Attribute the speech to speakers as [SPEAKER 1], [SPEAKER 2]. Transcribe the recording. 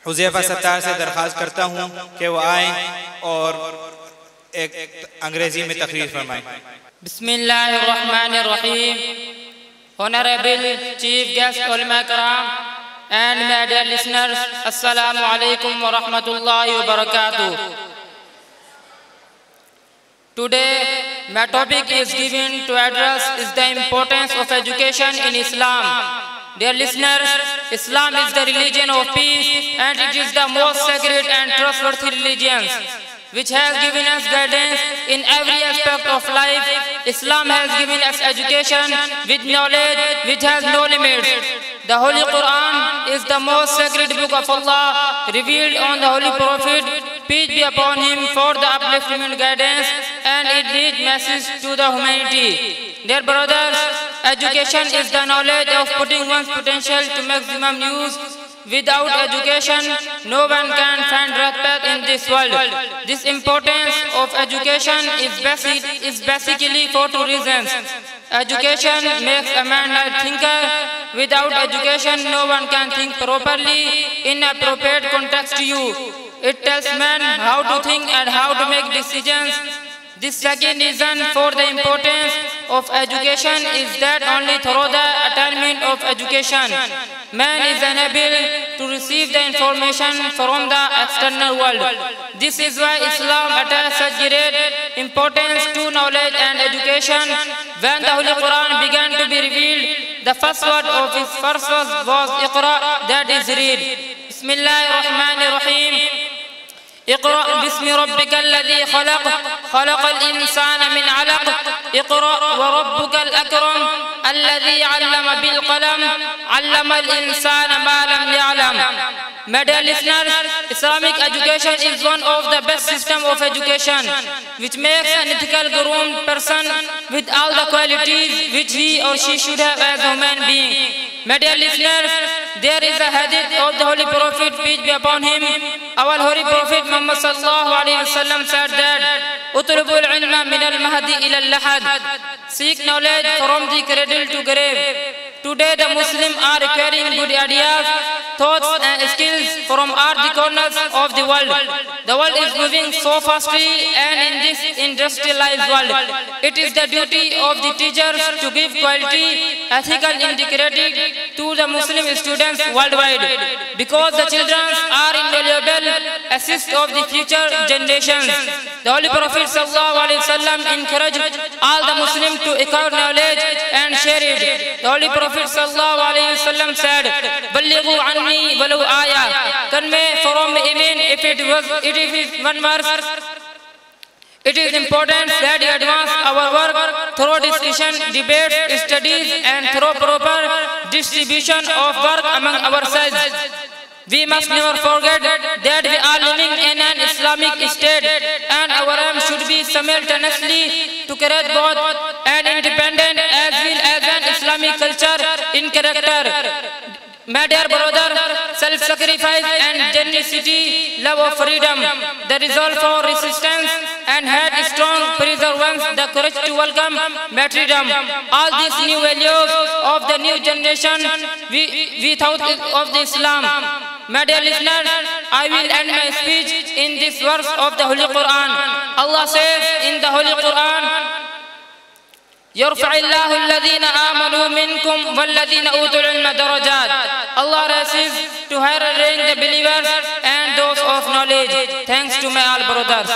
[SPEAKER 1] हुज़ैफा सत्तार से दरख्वास्त करता हूँ कि वो आएँ और एक अंग्रेजी में तकरीर फरमाएं।
[SPEAKER 2] बिस्मिल्लाहिर्रहमानिर्रहीम। Honorable Chief Guest Ulama Karam and my dear listeners, Assalamu alaikum wa rahmatullahi wa barakatuh. Today, my topic is given to address is the importance of education in Islam. Dear listeners, Islam is the religion of peace and it is the most sacred and trustworthy religion which has given us guidance in every aspect of life. Islam has given us education with knowledge which has no limits. The Holy Quran is the most sacred book of Allah revealed on the Holy Prophet, peace be upon him, for the upliftment guidance and it leads message to the humanity. Dear brothers, education is the knowledge of putting one's potential to maximum use. Without education, no one can find right path in this world. This importance of education is basically for two reasons. Education makes a man a thinker. Without education, no one can think properly in appropriate context to you. It tells man how to think and how to make decisions. The second reason for the importance of education is that only through the attainment of education, man is enabled to receive the information from the external world. This is why Islam attaches such great importance to knowledge and education. When the Holy Quran began to be revealed, the first word of its first verse was Iqra, that is read. Bismillahirrahmanirrahim. اقرأ باسم ربك الذي خلق خلق الإنسان من علق اقرأ وربك الأكرم الذي علم بالقلم علم الإنسان ما لم يعلم. My dear listeners, Islamic education is one of the best systems of education which makes an ethical groomed person with all the qualities which he or she should have as a human being. My dear listeners, there is a hadith of the Holy Prophet, peace be upon him. Our Holy Prophet Muhammad sallallahu alaihi wasallam said that utlubul ilma min al-mahdi ila al-lahad. Seek knowledge from the cradle to grave. Today the Muslims are acquiring good ideas, thoughts and skills from all the corners of the world. The world is moving so fastly and in this industrialized world, it is the duty of the teachers to give quality, ethical integrity to the Muslim students worldwide. Because the children are invaluable assist of the future generations. The Holy Prophet ﷺ encouraged all the Muslims to acquire knowledge and share it. The Holy Prophet ﷺ said, "Ballighu anni walau ayah." Convey from me even if it is one verse. It is important that we advance our work through discussion, debates, studies, and through proper distribution of work among ourselves. We must never forget that we are living in an Islamic state and our aim should be simultaneously to create both an independent as well as an Islamic culture in character. My dear brother, self-sacrifice and generosity, love of freedom, the resolve for resistance and headstrong perseverance, the courage to welcome martyrdom. All these new values of the new generation we thought of the Islam. My dear listeners, I will end my speech in this verse of the Holy Quran. Allah says in the Holy Quran, يرفع الله الذين آمنوا منكم والذين أوتوا العلم درجات. Allah raises to higher rank the believers and those of knowledge. Thanks to my all brothers.